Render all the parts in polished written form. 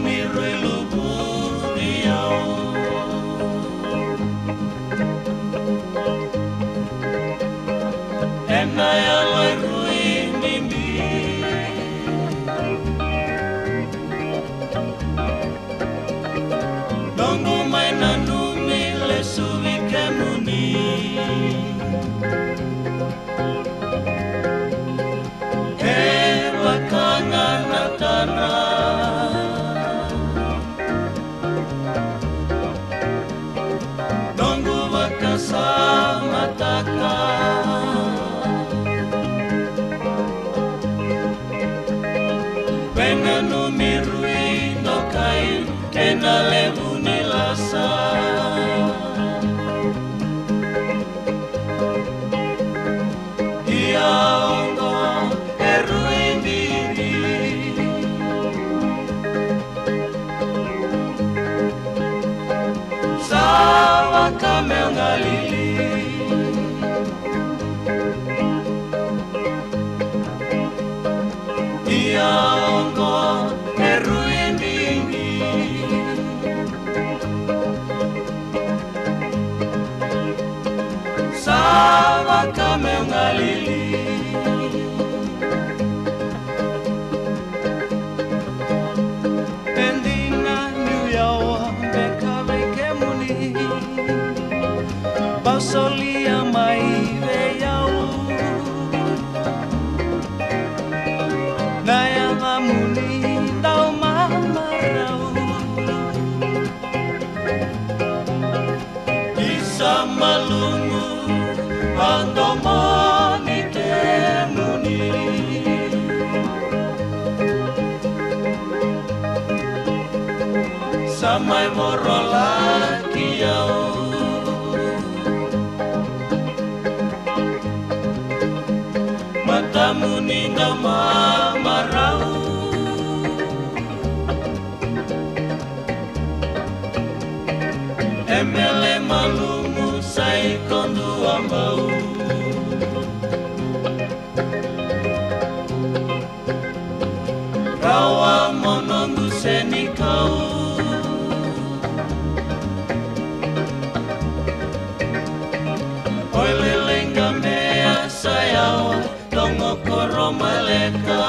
miru iluburiau enaya lairui mimi dongu mainanu mile suvike muni Kanganatana Dongu wakasama taka Penanu mirui no kain Enalevu nilasa Ia ongo erui miri Sawa kame ngalili Ia ongo erui miri Sawa kame ngalili Solia mai veiau Naya ngamuni tau mamarau Isa malungu Andomani temuni Samai morolaki yau Matamu ninda mamarau Emele malumu sai kondu ambau Rawa monondu senikau Oilelenga mea sayawa Dongo koro maleka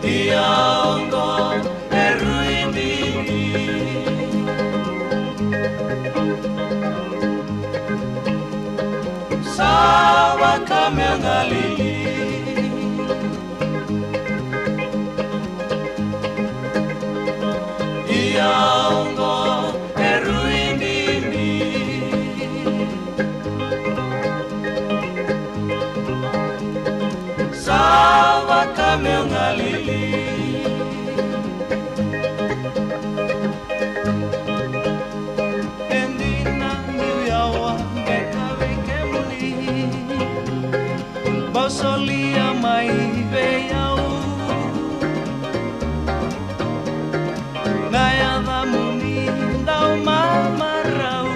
Ia ongo erui mimi Sawa kame ngalili Ia ongo erui mimi Sawa kame ngalili Endina niuyawa beka veke muni Bosolia mai veiau Naya muni dau mamarau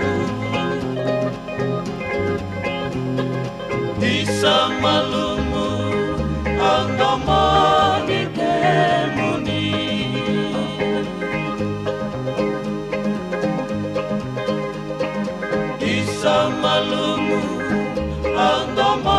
Isa malumu Andomani temuni Isa malumu Andomani